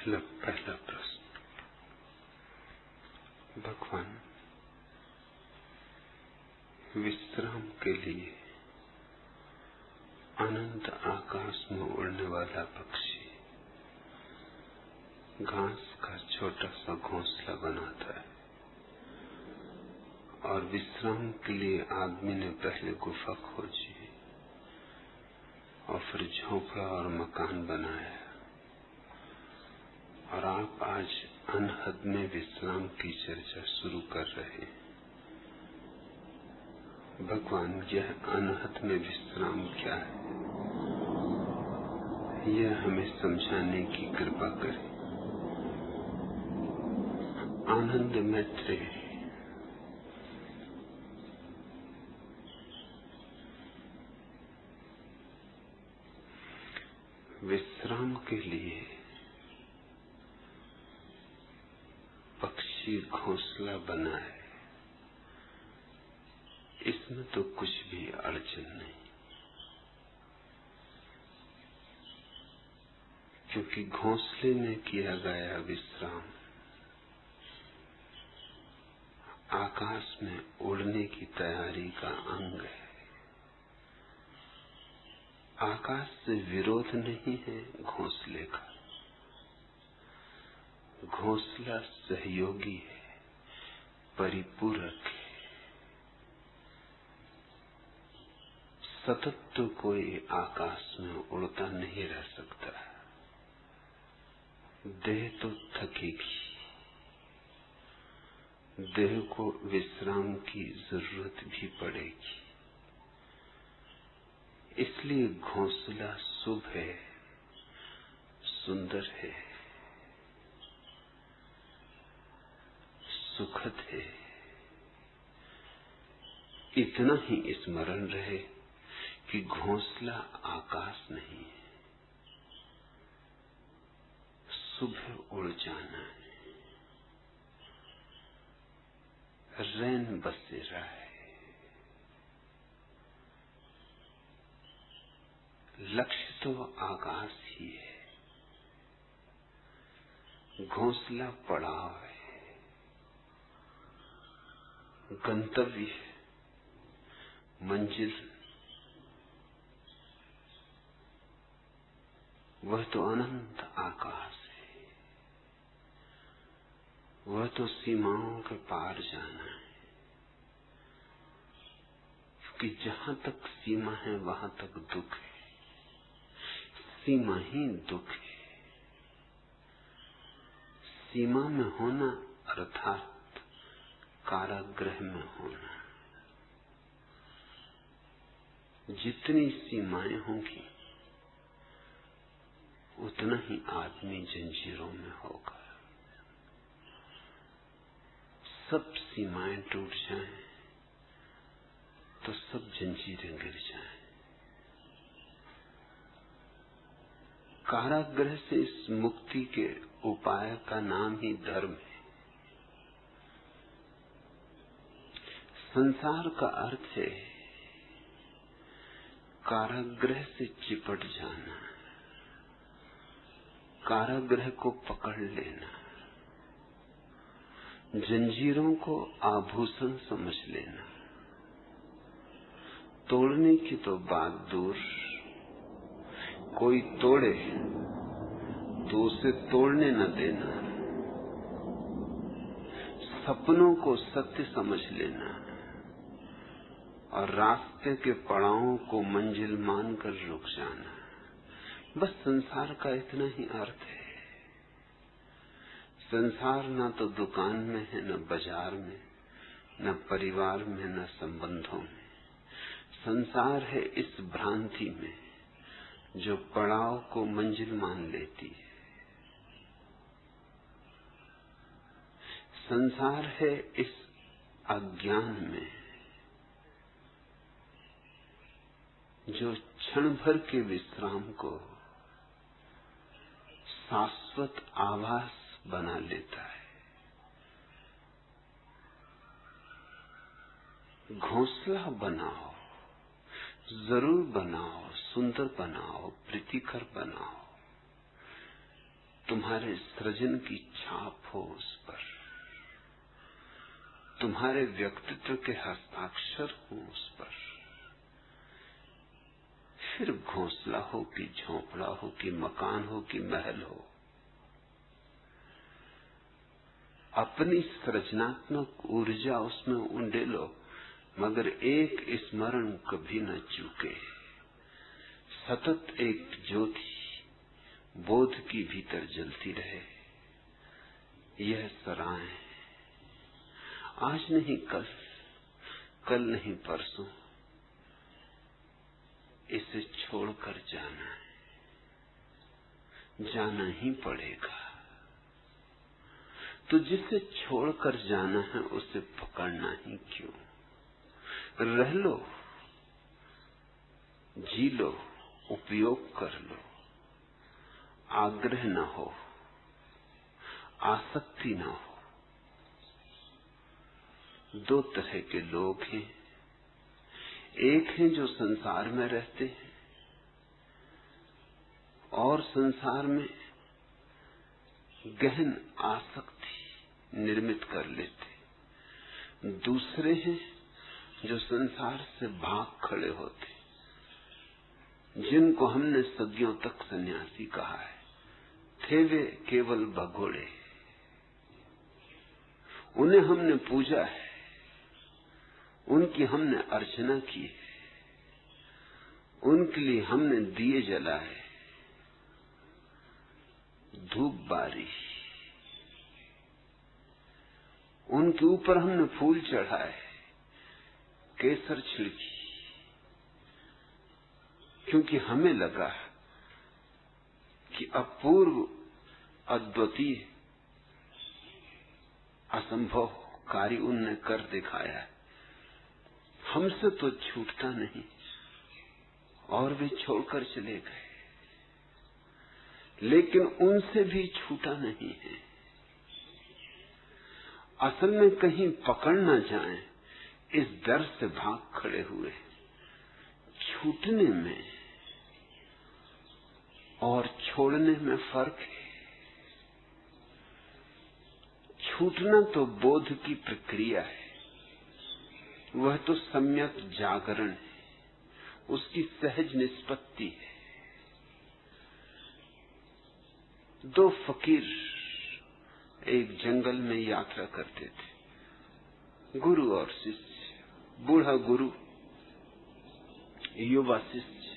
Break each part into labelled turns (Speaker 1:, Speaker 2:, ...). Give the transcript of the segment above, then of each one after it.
Speaker 1: पहला प्रश्न। भगवान, विश्राम के लिए अनंत आकाश में उड़ने वाला पक्षी घास का छोटा सा घोंसला बनाता है, और विश्राम के लिए आदमी ने पहले गुफा खोजी और फिर झोपड़ा और मकान बनाया, और आप आज अनहद में विश्राम की चर्चा शुरू कर रहे हैं। भगवान, यह अनहद में विश्राम क्या है, यह हमें समझाने की कृपा करें। आनंद मैत्रेय विश्राम के लिए पक्षी घोंसला बनाए, इसमें तो कुछ भी अड़चन नहीं, क्योंकि घोंसले में किया गया विश्राम आकाश में उड़ने की तैयारी का अंग है। आकाश से विरोध नहीं है घोंसले का, घोंसला सहयोगी है, परिपूरक है। सतत तो कोई आकाश में उड़ता नहीं रह सकता, देह तो थकेगी, देह को विश्राम की जरूरत भी पड़ेगी। इसलिए घोंसला शुभ है, सुंदर है, सुखद है। इतना ही स्मरण रहे कि घोंसला आकाश नहीं है, सुबह उड़ जाना है, रैन बसेरा है। लक्ष्य तो आकाश ही है, घोंसला पड़ाव है, गंतव्य है, मंजिल वह तो अनंत आकाश है, वह तो सीमाओं के पार जाना है। क्योंकि जहां तक सीमा है वहां तक दुख है, सीमा ही दुख है। सीमा में होना अर्थात कारागृह में होना। जितनी सीमाएं होंगी उतना ही आदमी जंजीरों में होगा। सब सीमाएं टूट जाएं तो सब जंजीरें गिर जाएं। कारागृह से इस मुक्ति के उपाय का नाम ही धर्म है। संसार का अर्थ है कारागृह से चिपट जाना, कारागृह को पकड़ लेना, जंजीरों को आभूषण समझ लेना। तोड़ने की तो बात दूर, कोई तोड़े तो उसे तोड़ने न देना। सपनों को सत्य समझ लेना और रास्ते के पड़ावों को मंजिल मानकर रुक जाना। बस संसार का इतना ही अर्थ है। संसार न तो दुकान में है, न बाजार में, न परिवार में, न संबंधों में। संसार है इस भ्रांति में जो पड़ाव को मंजिल मान लेती है। संसार है इस अज्ञान में जो क्षण भर के विश्राम को शाश्वत आभास बना लेता है। घोंसला बनाओ, जरूर बनाओ, सुंदर बनाओ, प्रीतिकर बनाओ, तुम्हारे सृजन की छाप हो उस पर, तुम्हारे व्यक्तित्व के हस्ताक्षर हो उस पर। फिर घोंसला हो कि झोंपड़ा हो कि मकान हो कि महल हो, अपनी सृजनात्मक ऊर्जा उसमें उंडेलो, मगर एक स्मरण कभी न चूके। सतत एक ज्योति बोध की भीतर जलती रहे। यह सराय आज नहीं कल, कल नहीं परसों, इसे छोड़कर जाना है, जाना ही पड़ेगा। तो जिसे छोड़कर जाना है उसे पकड़ना ही क्यों? रह लो, जी लो, उपयोग कर लो। आग्रह न हो, आसक्ति न हो। दो तरह के लोग हैं। एक हैं जो संसार में रहते हैं और संसार में गहन आसक्ति निर्मित कर लेते। दूसरे हैं जो संसार से भाग खड़े होते, जिनको हमने सदियों तक सन्यासी कहा है। थे वे केवल भगोड़े, उन्हें हमने पूजा है, उनकी हमने अर्चना की है, उनके लिए हमने दिए जलाए, धूप बारी, उनके ऊपर हमने फूल चढ़ाए, केसर छिड़की, क्योंकि हमें लगा कि अपूर्व, अद्वितीय, असंभव कार्य उनने कर दिखाया है, हमसे तो छूटता नहीं, और वे छोड़कर चले गए। लेकिन उनसे भी छूटा नहीं है। असल में कहीं पकड़ न जाए इस डर से भाग खड़े हुए। छूटने में और छोड़ने में फर्क है। छूटना तो बोध की प्रक्रिया है, वह तो सम्यक जागरण है, उसकी सहज निष्पत्ति है। दो फकीर एक जंगल में यात्रा करते थे, गुरु और शिष्य। बूढ़ा गुरु, युवा शिष्य।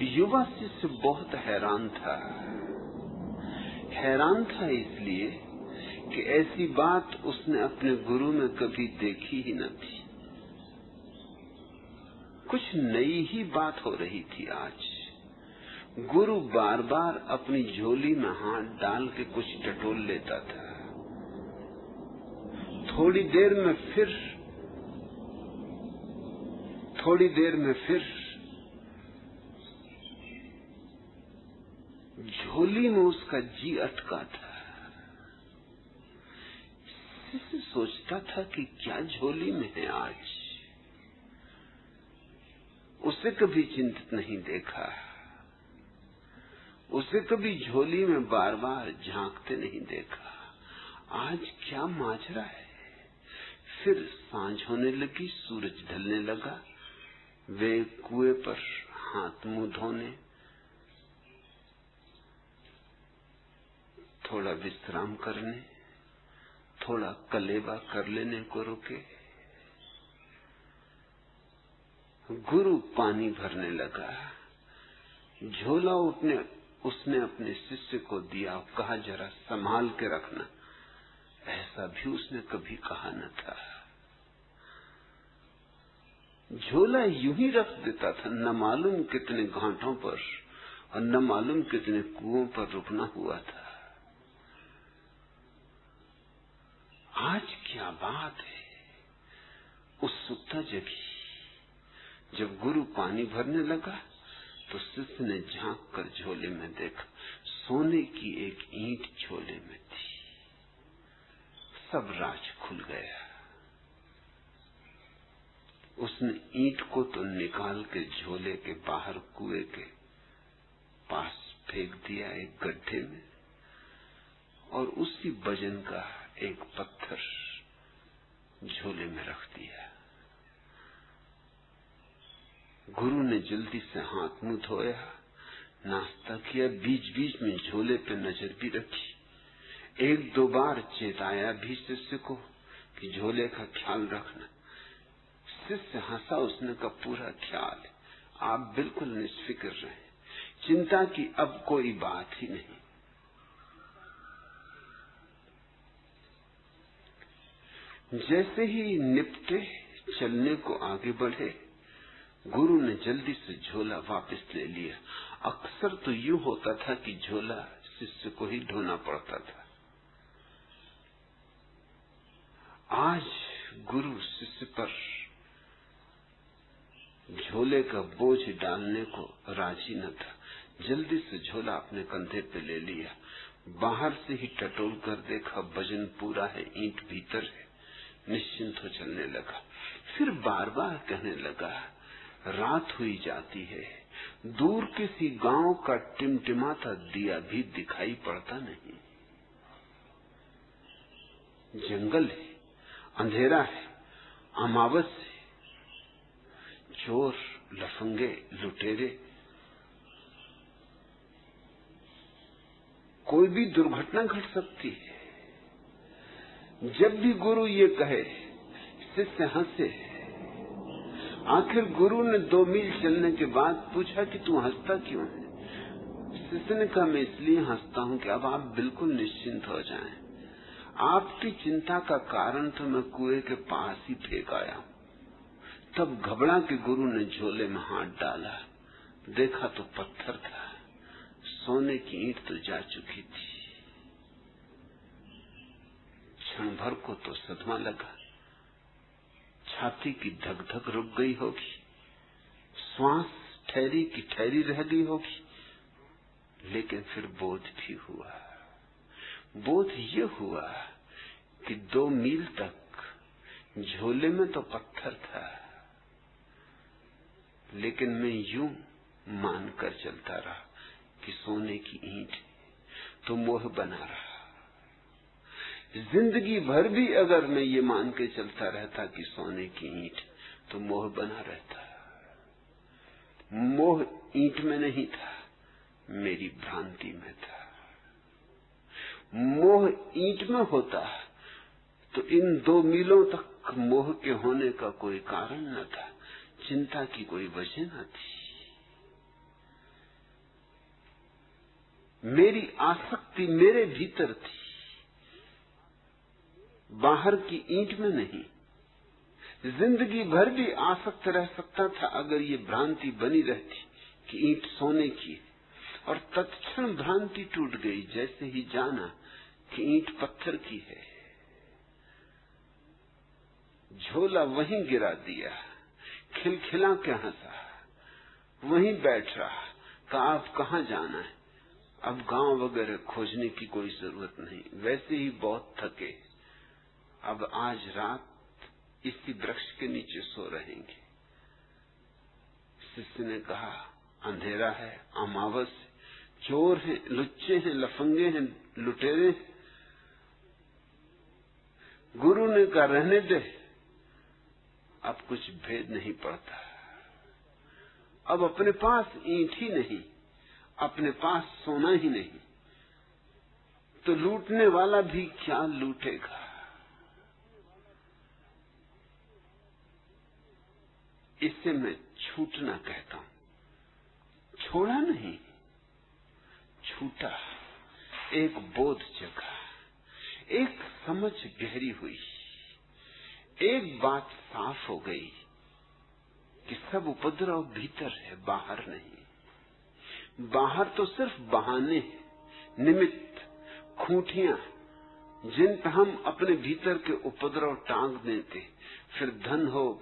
Speaker 1: युवा शिष्य बहुत हैरान था। हैरान था इसलिए कि ऐसी बात उसने अपने गुरु में कभी देखी ही न थी। कुछ नई ही बात हो रही थी आज। गुरु बार बार अपनी झोली में हाथ डाल के कुछ टटोल लेता था। थोड़ी देर में फिर झोली में उसका जी अटका था। शिष्य सोचता था कि क्या झोली में है आज। उसे कभी चिंतित नहीं देखा, उसे कभी झोली में बार बार झांकते नहीं देखा। आज क्या माजरा है। फिर सांझ होने लगी, सूरज ढलने लगा। वे कुएं पर हाथ मुंह धोने, थोड़ा विश्राम करने, थोड़ा कलेवा कर लेने को रुके। गुरु पानी भरने लगा। झोला उसने अपने शिष्य को दिया, कहा जरा संभाल के रखना। ऐसा भी उसने कभी कहा न था। झोला यूं ही रख देता था, न मालूम कितने घाटों पर और न मालूम कितने कुओं पर रुकना हुआ था। आज क्या बात है। उत्सुकता जगी। जब गुरु पानी भरने लगा तो शिष्य ने झांक कर झोले में देखा। सोने की एक ईंट झोले में थी। सब राज खुल गया। उसने ईंट को तो निकाल के झोले के बाहर कुएं के पास फेंक दिया एक गड्ढे में और उसी वजन का एक पत्थर झोले में रख दिया। गुरु ने जल्दी से हाथ मुंह धोया, नाश्ता किया, बीच बीच में झोले पे नजर भी रखी, एक दो बार चेताया भी शिष्य को कि झोले का ख्याल रखना। शिष्य हंसा, उसने का पूरा ख्याल है, आप बिल्कुल निष्फिक्र रहे, चिंता की अब कोई बात ही नहीं। जैसे ही निपटे चलने को आगे बढ़े, गुरु ने जल्दी से झोला वापस ले लिया। अक्सर तो यूं होता था कि झोला शिष्य को ही ढोना पड़ता था। आज गुरु शिष्य पर झोले का बोझ डालने को राजी न था। जल्दी से झोला अपने कंधे पे ले लिया, बाहर से ही टटोल कर देखा, वजन पूरा है, ईंट भीतर है, निश्चिंत हो चलने लगा। फिर बार बार कहने लगा, रात हुई जाती है, दूर किसी गांव का टिमटिमाता दिया भी दिखाई पड़ता नहीं, जंगल है, अंधेरा है, अमावस है, चोर, लफंगे, लुटेरे, कोई भी दुर्घटना घट सकती है। जब भी गुरु ये कहे, शिष्य हंसे। आखिर गुरु ने 2 मील चलने के बाद पूछा कि तू हंसता क्यों है? शिष्य ने कहा, मैं इसलिए हंसता हूं कि अब आप बिल्कुल निश्चिंत हो जाएं। आपकी चिंता का कारण तो मैं कुएं के पास ही फेंक आया। तब घबरा के गुरु ने झोले में हाथ डाला, देखा तो पत्थर था, सोने की ईंट तो जा चुकी थी। क्षण भर को तो सदमा लगा, छाती की धक धक रुक गई होगी, श्वास ठहरी की ठहरी रह गई होगी, लेकिन फिर बोध भी हुआ। बोध ये हुआ कि 2 मील तक झोले में तो पत्थर था, लेकिन मैं यूं मानकर चलता रहा कि सोने की ईंट, तो मोह बना रहा। जिंदगी भर भी अगर मैं ये मान के चलता रहता कि सोने की ईंट, तो मोह बना रहता। मोह ईंट में नहीं था, मेरी भ्रांति में था। मोह ईंट में होता तो इन 2 मीलों तक मोह के होने का कोई कारण न था, चिंता की कोई वजह न थी। मेरी आसक्ति मेरे भीतर थी, बाहर की ईंट में नहीं। जिंदगी भर भी आसक्त रह सकता था अगर ये भ्रांति बनी रहती कि ईंट सोने की है, और तत्क्षण भ्रांति टूट गई जैसे ही जाना कि ईंट पत्थर की है। झोला वहीं गिरा दिया, खिलखिला के हंसा, वहीं बैठ रहा, कहा अब कहां जाना है, अब गांव वगैरह खोजने की कोई जरूरत नहीं, वैसे ही बहुत थके, अब आज रात इसी वृक्ष के नीचे सो रहेंगे। शिष्य ने कहा, अंधेरा है, अमावस है, चोर हैं, लुच्चे हैं, लफंगे हैं, लुटेरे हैं। गुरु ने कहा, रहने दे, अब कुछ भेद नहीं पड़ता। अब अपने पास ईंट ही नहीं, अपने पास सोना ही नहीं, तो लूटने वाला भी क्या लूटेगा। इसे मैं छूटना कहता हूं, छोड़ा नहीं, छूटा। एक बोध जगा, एक समझ गहरी हुई, एक बात साफ हो गई कि सब उपद्रव भीतर है, बाहर नहीं। बाहर तो सिर्फ बहाने, निमित्त, खूंटियां, जिन पर हम अपने भीतर के उपद्रव टांग देते। फिर धन हो,